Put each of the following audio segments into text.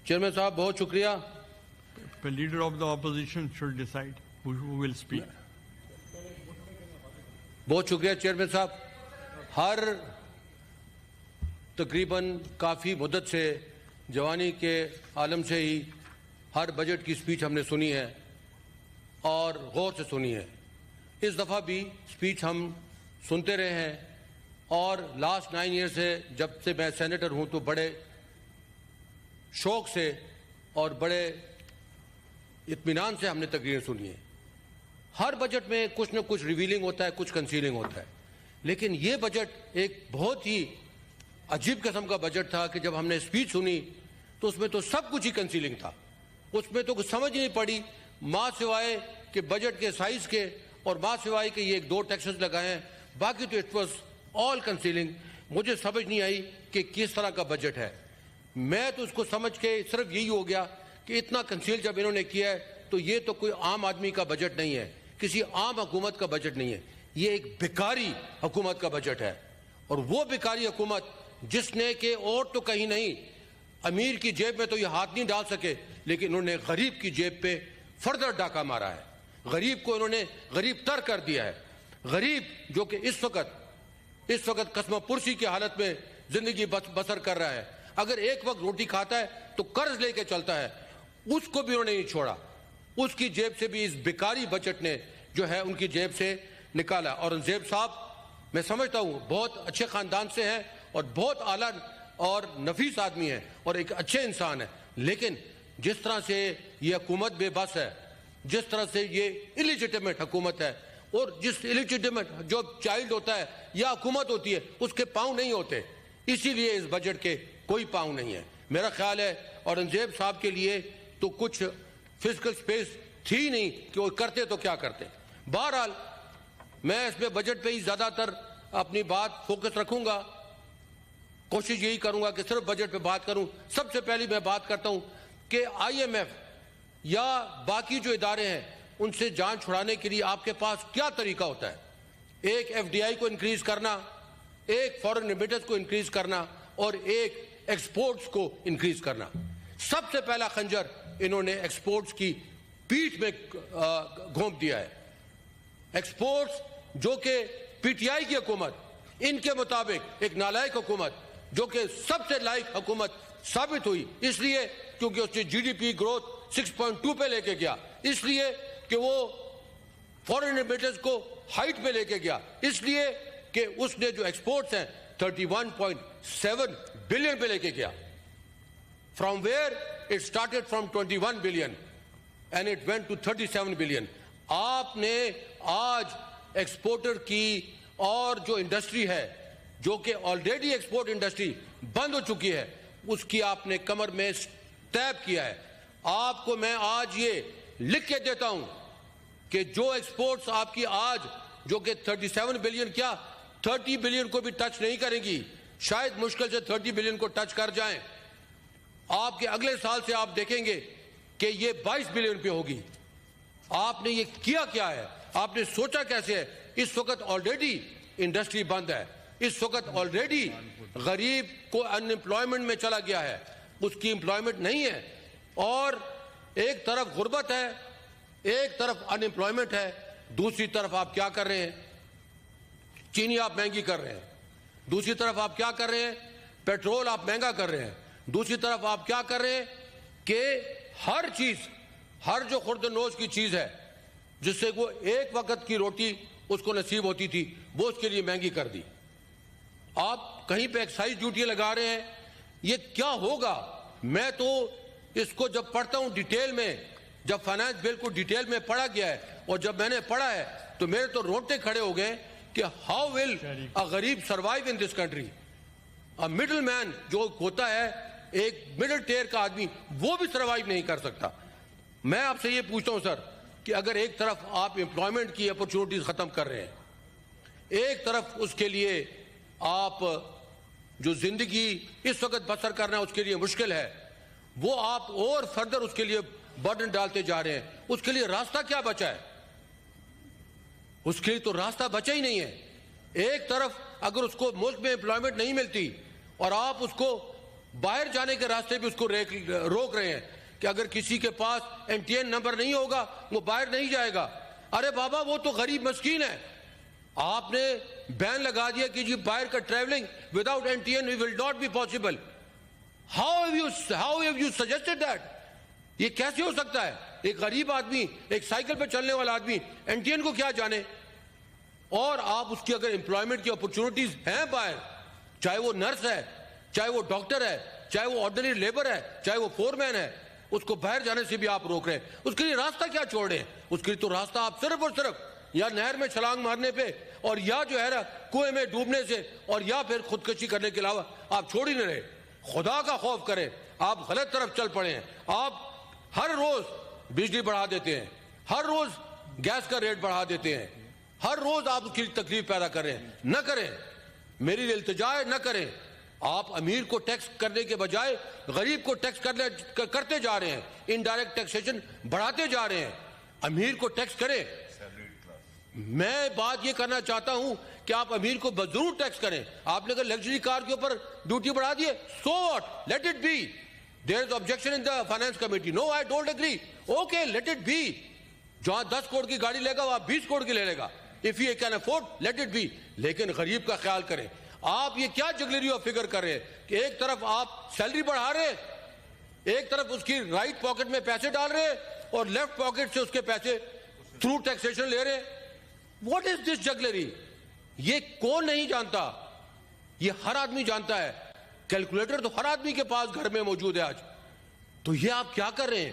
Chairman صاحب بہت شکریہ. The leader of the opposition should decide who will speak. بہت شکریہ چیئرمین صاحب. ہر تقریباً کافی مدت سے جوانی کے عالم سے ہی ہر بجٹ کی سپیچ ہم نے سنی ہے اور غور سے سنی ہے. اس دفعہ بھی سپیچ ہم سنتے رہے ہیں اور لاسٹ 9 ایئر سے جب سے میں سینیٹر ہوں تو بڑے شوق سے اور بڑے اطمینان سے ہم نے تقریر سنی ہے. ہر بجٹ میں کچھ نہ کچھ ریویلنگ ہوتا ہے, کچھ کنسیلنگ ہوتا ہے, لیکن یہ بجٹ ایک بہت ہی عجیب قسم کا بجٹ تھا کہ جب ہم نے سپیچ سنی تو اس میں تو سب کچھ ہی کنسیلنگ تھا. اس میں تو کچھ سمجھ نہیں پڑی ماں سوائے کہ بجٹ کے سائز کے اور ماں سوائے کہ یہ 2 ٹیکسز لگائے ہیں, باقی تو اٹ واز آل کنسیلنگ. مجھے سمجھ نہیں آئی کہ کس طرح کا بجٹ ہے. میں تو اس کو سمجھ کے صرف یہی ہو گیا کہ اتنا کنسیل جب انہوں نے کیا ہے تو یہ تو کوئی عام آدمی کا بجٹ نہیں ہے, کسی عام حکومت کا بجٹ نہیں ہے, یہ ایک بیکاری حکومت کا بجٹ ہے. اور وہ بیکاری حکومت جس نے کہ اور تو کہیں نہیں, امیر کی جیب میں تو یہ ہاتھ نہیں ڈال سکے, لیکن انہوں نے غریب کی جیب پہ فردر ڈاکہ مارا ہے. غریب کو انہوں نے غریب تر کر دیا ہے. غریب جو کہ اس وقت قسم پرسی کی حالت میں زندگی بسر کر رہا ہے, اگر ایک وقت روٹی کھاتا ہے تو قرض لے کے چلتا ہے, اس کو بھی انہوں نے نہیں چھوڑا. اس کی جیب سے بھی اس بیکاری بجٹ نے جو ہے ان کی جیب سے نکالا. اورنگزیب صاحب میں سمجھتا ہوں بہت اچھے خاندان سے ہیں اور بہت اعلیٰ اور نفیس آدمی ہیں اور ایک اچھے انسان ہیں, لیکن جس طرح سے یہ حکومت بے بس ہے, جس طرح سے یہ الیجیٹیمیٹ حکومت ہے, اور جس الیجیٹیمیٹ جو چائلڈ ہوتا ہے یا حکومت ہوتی ہے اس کے پاؤں نہیں ہوتے, اسی لیے اس بجٹ کے کوئی پاؤں نہیں ہے. میرا خیال ہے اورنگزیب صاحب کے لیے تو کچھ فزیکل سپیس تھی نہیں کہ وہ کرتے تو کیا کرتے. بہرحال میں اس میں بجٹ پہ ہی زیادہ تر اپنی بات فوکس رکھوں گا, کوشش یہی کروں گا کہ صرف بجٹ پہ بات کروں. سب سے پہلی میں بات کرتا ہوں کہ IMF یا باقی جو ادارے ہیں ان سے جان چھڑانے کے لیے آپ کے پاس کیا طریقہ ہوتا ہے. ایک FDI کو انکریز کرنا, ایک فورن ریمیٹنس کو انکریز کرنا اور ایک ایکسپورٹس کو انکریز کرنا. سب سے پہلا خنجر انہوں نے ایکسپورٹس کی پیٹھ میں گھونپ دیا ہے. ایکسپورٹس جو کہ PTI کی حکومت, ان کے مطابق ایک نالائق حکومت جو کہ سب سے لائق حکومت ثابت ہوئی, اس لیے کیونکہ اس نے GDP گروتھ 6.2 پہ لے کے گیا, اس لیے کہ وہ فورن ریمیٹنس کو ہائٹ پہ لے کے گیا, اس لیے کہ اس نے جو ایکسپورٹس ہیں 31.7 بلین پہ لے کے گیا. From where it started from 21 billion and it went to 37 billion. آپ نے آج ایکسپورٹر کی اور جو انڈسٹری ہے جو کہ آلریڈی ایکسپورٹ انڈسٹری بند ہو چکی ہے اس کی آپ نے کمر میں ٹیپ کیا ہے. آپ کو میں آج یہ لکھ کے دیتا ہوں کہ جو ایکسپورٹس آپ کی آج جو کہ 37 بلین کیا 30 بلین کو بھی ٹچ نہیں کریں گی, شاید مشکل سے 30 بلین کو ٹچ کر جائیں. آپ کے اگلے سال سے آپ دیکھیں گے کہ یہ 22 بلین پہ ہوگی. آپ نے یہ کیا ہے, آپ نے سوچا کیسے ہے؟ اس وقت آلریڈی انڈسٹری بند ہے, اس وقت آلریڈی غریب کو ان امپلائمنٹ میں چلا گیا ہے, اس کی امپلائمنٹ نہیں ہے, اور ایک طرف غربت ہے, ایک طرف ان امپلائمنٹ ہے, دوسری طرف آپ کیا کر رہے ہیں؟ چینی آپ مہنگی کر رہے ہیں, دوسری طرف آپ کیا کر رہے ہیں؟ پیٹرول آپ مہنگا کر رہے ہیں, دوسری طرف آپ کیا کر رہے ہیں کہ ہر چیز, ہر جو خرد نوش کی چیز ہے جس سے وہ ایک وقت کی روٹی اس کو نصیب ہوتی تھی وہ اس کے لیے مہنگی کر دی. آپ کہیں پہ ایکسائز ڈیوٹی لگا رہے ہیں, یہ کیا ہوگا؟ میں تو اس کو جب پڑھتا ہوں ڈیٹیل میں, جب فائنانس بل کو ڈیٹیل میں پڑھا گیا ہے اور جب میں نے پڑھا ہے تو میرے تو رونگٹے کھڑے ہو گئے کہ ہاؤ ول اے غریب survive in this country. Middle man جو ہوتا ہے, ایک مڈل ٹیئر کا آدمی, وہ بھی سروائیو نہیں کر سکتا. میں آپ سے یہ پوچھتا ہوں سر کہ اگر ایک طرف آپ امپلائمنٹ کی اپرچونٹیز ختم کر رہے ہیں, ایک طرف اس کے لیے آپ جو زندگی اس وقت بسر کرنا اس کے لیے مشکل ہے, وہ آپ اور فردر اس کے لیے برڈن ڈالتے جا رہے ہیں, اس کے لیے راستہ کیا بچا ہے؟ اس کے لیے تو راستہ بچا ہی نہیں ہے. ایک طرف اگر اس کو ملک میں امپلائمنٹ نہیں ملتی اور آپ اس کو باہر جانے کے راستے بھی اس کو روک رہے ہیں کہ اگر کسی کے پاس NTN نمبر نہیں ہوگا وہ باہر نہیں جائے گا. ارے بابا وہ تو غریب مسکین ہے. آپ نے بین لگا دیا کہ جی باہر کا travelling without NTN will not be possible. How have you suggested that? یہ کیسے ہو سکتا ہے؟ ایک غریب آدمی، ایک سائیکل پہ چلنے والا آدمی NTN کو کیا جانے؟ اور آپ اس کی اگر امپلائمنٹ کی اپرچونٹیز ہیں باہر، چاہے وہ نرس ہے، چاہے وہ ڈاکٹر ہے، چاہے وہ آرڈنری لیبر ہے، چاہے وہ فور مین ہے، اس کو باہر جانے سے بھی آپ روک رہے ہیں. اس کے لیے راستہ کیا چھوڑ رہے ہیں؟ اس کے لیے تو راستہ آپ صرف اور صرف یا نہر میں چھلانگ مارنے پہ اور یا جو ہے نا کنویں میں ڈوبنے سے اور یا پھر خودکشی کرنے کے علاوہ آپ چھوڑ ہی نہیں رہے. خدا کا خوف کریں، آپ غلط طرف چل پڑے ہیں. آپ ہر روز بجلی بڑھا دیتے ہیں، ہر روز گیس کا ریٹ بڑھا دیتے ہیں، ہر روز آپ اس کی تکلیف پیدا کر رہے ہیں. نہ کریں، میری التجا ہے، نہ کریں. آپ امیر کو ٹیکس کرنے کے بجائے غریب کو ٹیکس کرتے جا رہے ہیں، انڈائریکٹ ٹیکسیشن بڑھاتے جا رہے ہیں. امیر کو ٹیکس کریں. میں بات یہ کرنا چاہتا ہوں کہ آپ امیر کو ضرور ٹیکس کریں. آپ نے اگر لگژری کار کے اوپر ڈیوٹی بڑھا دیے، so what, let it be. There is objection in the finance committee, no I don't agree, okay let it be. جہاں 10 کروڑ کی گاڑی لے گا وہاں 20 کروڑ کی لے لے گا. If you can afford let it be. لیکن غریب کا خیال کریں. آپ یہ کیا جگلری آف فگر کر رہے ہیں کہ ایک طرف آپ سیلری بڑھا رہے ہیں، ایک طرف اس کی رائٹ پاکٹ میں پیسے ڈال رہے ہیں اور لیفٹ پاکٹ سے اس کے پیسے تھرو ٹیکسیشن لے رہے ہیں. واٹ از دس جگلری؟ یہ کون نہیں جانتا؟ یہ ہر آدمی جانتا ہے. کیلکولیٹر تو ہر آدمی کے پاس گھر میں موجود ہے آج. تو یہ آپ کیا کر رہے ہیں؟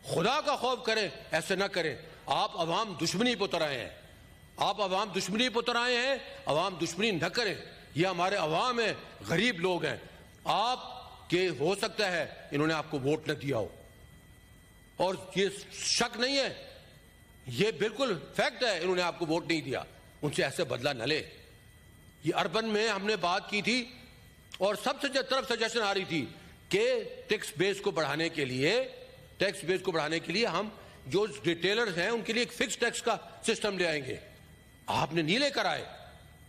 خدا کا خوف کریں، ایسے نہ کریں. آپ عوام دشمنی پتر آئے ہیں، آپ عوام دشمنی پتر آئے ہیں. عوام دشمنی نہ کریں. یہ ہمارے عوام ہیں، غریب لوگ ہیں. آپ کے ہو سکتا ہے انہوں نے آپ کو ووٹ نہ دیا ہو، اور یہ شک نہیں ہے، یہ بالکل فیکٹ ہے، انہوں نے آپ کو ووٹ نہیں دیا. ان سے ایسے بدلہ نہ لے. یہ اربن میں ہم نے بات کی تھی اور سب سے طرف سجیشن آ رہی تھی کہ ٹیکس بیس کو بڑھانے کے لیے ہم جو ریٹیلرز ہیں ان کے لیے ایک فکس ٹیکس کا سسٹم لے آئیں گے. آپ نے نہیں لے کر آئے.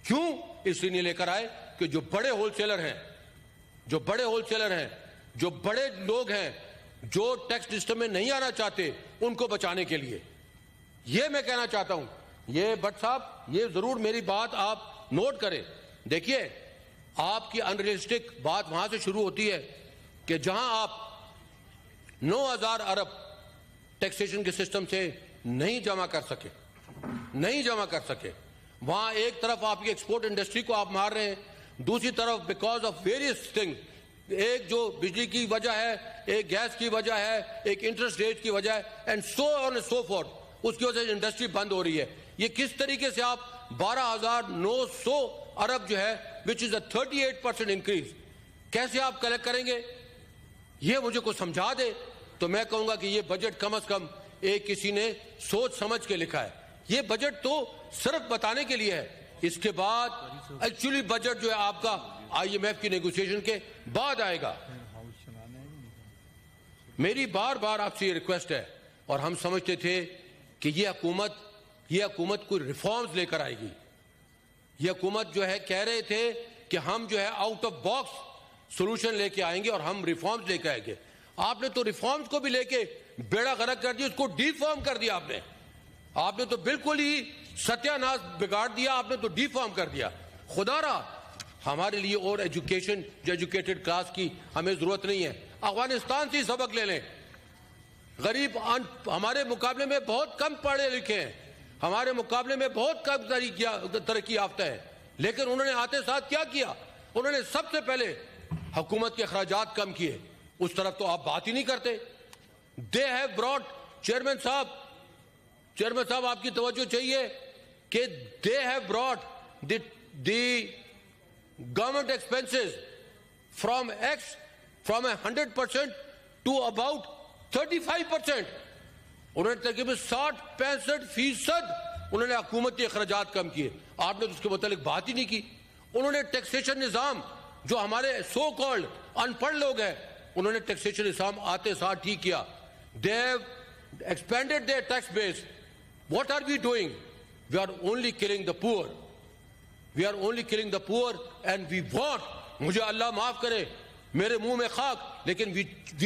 کیوں؟ اس لیے نہیں لے کر آئے کہ جو بڑے ہول سیلر ہیں، جو بڑے لوگ ہیں، جو ٹیکس سسٹم میں نہیں آنا چاہتے، ان کو بچانے کے لیے. یہ میں کہنا چاہتا ہوں. یہ بٹ صاحب یہ ضرور میری بات آپ نوٹ کریں. دیکھیے آپ کی انریلسٹک بات وہاں سے شروع ہوتی ہے کہ جہاں آپ 9,000 ارب ٹیکسیشن کے سسٹم سے نہیں جمع کر سکے، وہاں ایک طرف آپ کی ایکسپورٹ انڈسٹری کو آپ مار رہے ہیں، دوسری طرف بیکاز آف ویریس تھنگ، ایک جو بجلی کی وجہ ہے، ایک گیس کی وجہ ہے، ایک انٹرسٹ ریٹ کی وجہ ہے، and so on and so forth, اس کی وجہ سے انڈسٹری بند ہو رہی ہے. یہ کس طریقے سے آپ 12,900 ارب جو ہے which is a 38% increase کیسے آپ کلیکٹ کریں گے؟ یہ مجھے کو سمجھا دے تو میں کہوں گا کہ یہ بجٹ کم از کم ایک کسی نے سوچ سمجھ کے لکھا ہے. یہ بجٹ تو صرف بتانے کے لیے ہے. اس کے بعد ایکچولی بجٹ جو ہے آپ کا IMF کی نیگوسیشن کے بعد آئے گا. میری بار بار آپ سے یہ ریکویسٹ ہے، اور ہم سمجھتے تھے کہ یہ حکومت کوئی ریفارمز لے کر آئے گی. یہ حکومت جو ہے کہہ رہے تھے کہ ہم جو ہے آؤٹ آف باکس سولوشن لے کے آئیں گے اور ہم ریفارمز لے کے آئیں گے. آپ نے تو ریفارمز کو بھی لے کے بیڑا غرق کر دیا، اس کو ڈی فارم کر دیا. آپ نے تو بالکل ہی ستیہ ناش بگاڑ دیا. آپ نے تو ڈی فارم کر دیا. خدا را ہمارے لیے اور ایجوکیشن جو ایجوکیٹڈ کلاس کی ہمیں ضرورت نہیں ہے. افغانستان سے سبق لے لیں. غریب ہمارے مقابلے میں بہت کم پڑھے لکھے ہیں، ہمارے مقابلے میں بہت کم ترقی یافتہ ہے، لیکن انہوں نے آتے ساتھ کیا کیا؟ انہوں نے سب سے پہلے حکومت کے اخراجات کم کیے. اس طرف تو آپ بات ہی نہیں کرتے. دے ہیو براٹ چیئرمین صاحب آپ کی توجہ چاہیے کہ they have brought the government expenses from 100% to about 35%. انہوں نے تقریباً 60-65% انہوں نے حکومتی اخراجات کم کیے. آپ نے اس کے متعلق بات ہی نہیں کی. انہوں نے ٹیکسیشن نظام جو ہمارے سو کالڈ ان پڑھ لوگ ہیں، انہوں نے ٹیکسیشن نظام آتے ساتھ ٹھیک کیا. They have expanded their tax base. What are we doing? We are only killing the poor. And we want, مجھے اللہ معاف کرے، میرے منہ میں خاک, لیکن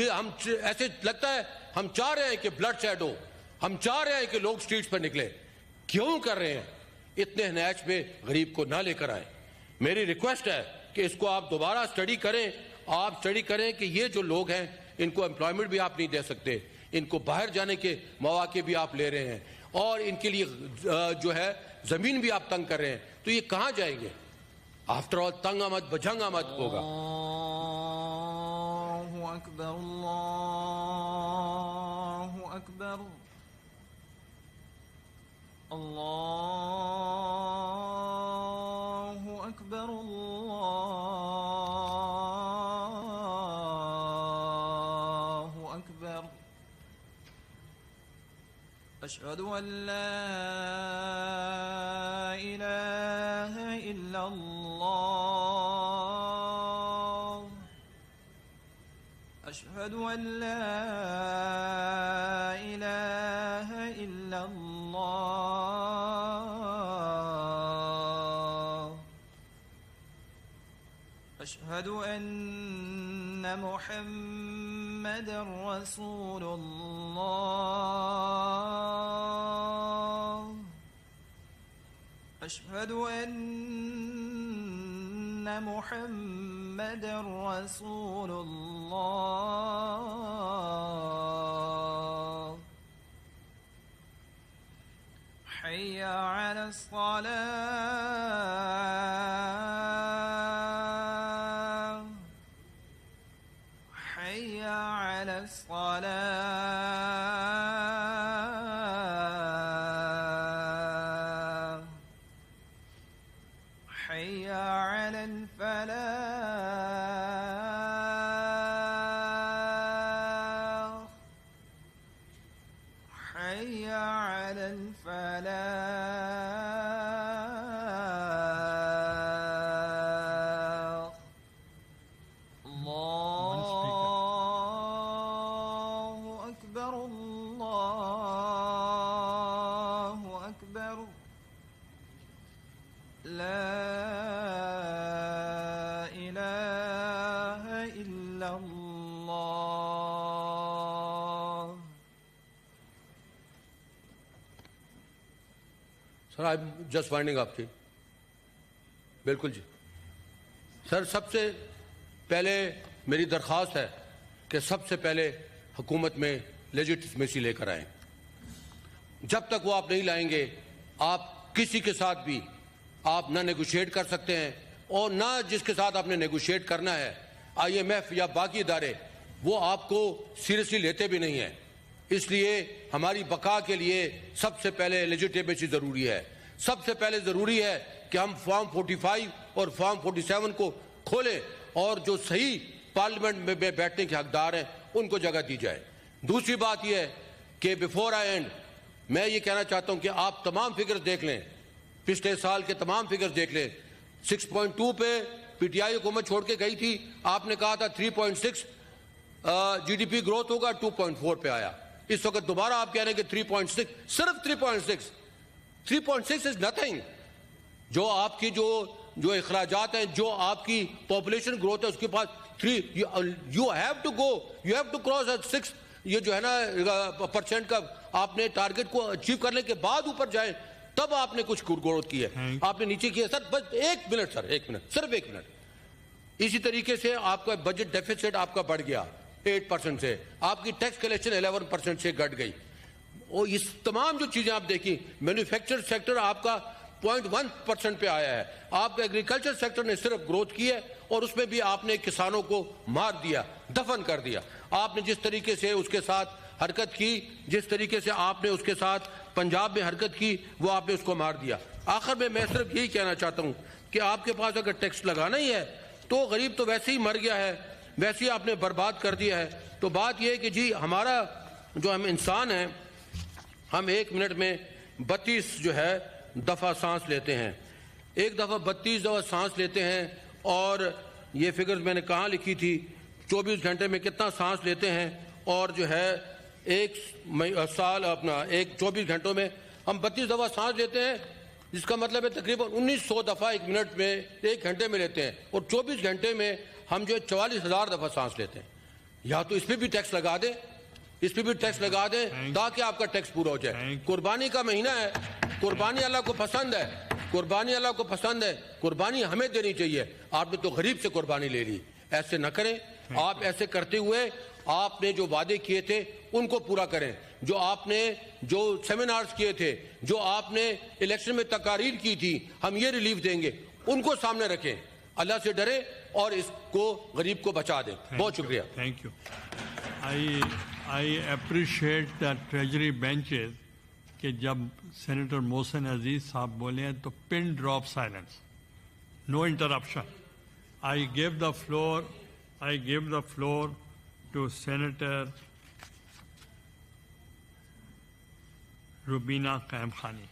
ہم ایسے لگتا ہے ہم چاہ رہے ہیں کہ بلڈ شیڈ ہو, ہم چاہ رہے ہیں کہ لوگ سٹریٹس پر نکلے. کیوں کر رہے ہیں؟ اتنے ہنیچ پہ غریب کو نہ لے کر آئیں. میری ریکویسٹ ہے کہ اس کو آپ دوبارہ سٹڈی کریں. آپ سٹڈی کریں کہ یہ جو لوگ ہیں ان کو امپلائمنٹ بھی آپ نہیں دے سکتے, ان کو باہر جانے کے مواقع بھی آپ لے رہے ہیں, اور ان کے لیے جو ہے زمین بھی آپ تنگ کر رہے ہیں, تو یہ کہاں جائیں گے؟ آفٹر آل تنگ آمد بجھنگ آمد ہوگا. اللہ اکبر, اللہ اکبر, اللہ اکبر, اللہ اکبر. اشہد ان لا الہ الا اللہ, اشہد ان لا الہ الا اللہ, اشہد ان محمد رسول اللہ, اشہد ان محمد رسول اللہ. حی علی الصلاة, حی علی الصلاة, حی علی الفلاح, حی علی الفلاح. اللہ اکبر, اللہ اکبر, لا الہ الا اللہ. سر آئی جسٹ فائنڈنگ آپ کی. بالکل جی سر, سب سے پہلے میری درخواست ہے کہ سب سے پہلے حکومت میں لیجٹمیسی لے کر آئیں. جب تک وہ آپ نہیں لائیں گے, آپ کسی کے ساتھ بھی آپ نہ نیگوشیٹ کر سکتے ہیں, اور نہ جس کے ساتھ آپ نے نیگوشیٹ کرنا ہے IMF یا باقی ادارے, وہ آپ کو سیریسلی لیتے بھی نہیں ہیں. اس لیے ہماری بقا کے لیے سب سے پہلے لیجٹمیسی ضروری ہے. سب سے پہلے ضروری ہے کہ ہم فارم 45 اور فارم 47 کو کھولیں, اور جو صحیح پارلیمنٹ میں بیٹھنے کے حقدار ہیں ان کو جگہ دی جائے. دوسری بات یہ ہے کہ بیفور آئی اینڈ میں یہ کہنا چاہتا ہوں کہ آپ تمام فگرز دیکھ لیں, پچھلے سال کے تمام فگرز دیکھ لیں. 6.2 پہ پی ٹی آئی حکومت چھوڑ کے گئی تھی, آپ نے کہا تھا 3.6 جی ڈی پی گروتھ ہوگا, 2.4 پہ آیا. اس وقت دوبارہ آپ کہہ رہے ہیں کہ 3.6, صرف 3.6 از نتھنگ. جو آپ کی جو اخراجات ہیں, جو آپ کی پاپولیشن گروتھ ہے, اس کے پاس 3 you have to go, you have to cross 6 یہ جو ہے نا % کا آپ نے ٹارگٹ کو اچیو کرنے کے بعد اوپر جائیں, تب آپ نے کچھ گروتھ کی ہے. آپ نے نیچے کیا سر, بس 1 منٹ سر, 1 منٹ, صرف 1 منٹ. اسی طریقے سے آپ کا بجٹ ڈیفیسٹ آپ کا بڑھ گیا 8% سے, آپ کی ٹیکس کلیکشن 11% سے گھٹ گئی. اور اس تمام جو چیزیں آپ دیکھیں, مینوفیکچر سیکٹر آپ کا 0.1% پہ آیا ہے. آپ کا ایگریکلچر سیکٹر نے صرف گروتھ کی ہے, اور اس میں بھی آپ نے کسانوں کو مار دیا, دفن کر دیا. آپ نے جس طریقے سے اس کے ساتھ حرکت کی, جس طریقے سے آپ نے اس کے ساتھ پنجاب میں حرکت کی, وہ آپ نے اس کو مار دیا. آخر میں صرف یہی کہنا چاہتا ہوں کہ آپ کے پاس اگر ٹیکس لگانا ہی ہے تو غریب تو ویسے ہی مر گیا ہے, ویسے ہی آپ نے برباد کر دیا ہے. تو بات یہ ہے کہ جی ہمارا جو ہم انسان ہیں, ہم 1 منٹ میں 32 جو ہے دفعہ سانس لیتے ہیں, 1 دفعہ 32 دفعہ سانس لیتے ہیں. اور یہ فگرز میں نے کہاں لکھی تھی, 24 گھنٹے میں کتنا سانس لیتے ہیں, اور جو ہے 1 سال اپنا 24 گھنٹوں میں ہم 32 دفعہ سانس لیتے ہیں, جس کا مطلب ہے تقریباً 1900 دفعہ 1 منٹ میں 1 گھنٹے میں لیتے ہیں. اور 24 گھنٹے میں ہم جو 44,000 دفعہ سانس لیتے ہیں. یا تو اس پہ بھی ٹیکس لگا دیں, اس پہ بھی ٹیکس لگا دیں تاکہ آپ کا ٹیکس پورا ہو جائے. قربانی کا مہینہ ہے, قربانی اللہ کو پسند ہے, قربانی اللہ کو پسند ہے, قربانی ہمیں دینی چاہیے. آپ نے تو غریب سے قربانی لے لی, ایسے نہ کریں. آپ ایسے کرتے ہوئے آپ نے جو وعدے کیے تھے ان کو پورا کریں. جو آپ نے جو سیمینارز کیے تھے, جو آپ نے الیکشن میں تقاریر کی تھی, ہم یہ ریلیف دیں گے, ان کو سامنے رکھیں. اللہ سے ڈریں اور اس کو غریب کو بچا دیں. بہت شکریہ. Thank you. I appreciate that Treasury benches کہ جب سینیٹر محسن عزیز صاحب بولے ہیں تو pin drop silence, no interruption. I give the floor to Senator Rubina Qayyum Khani.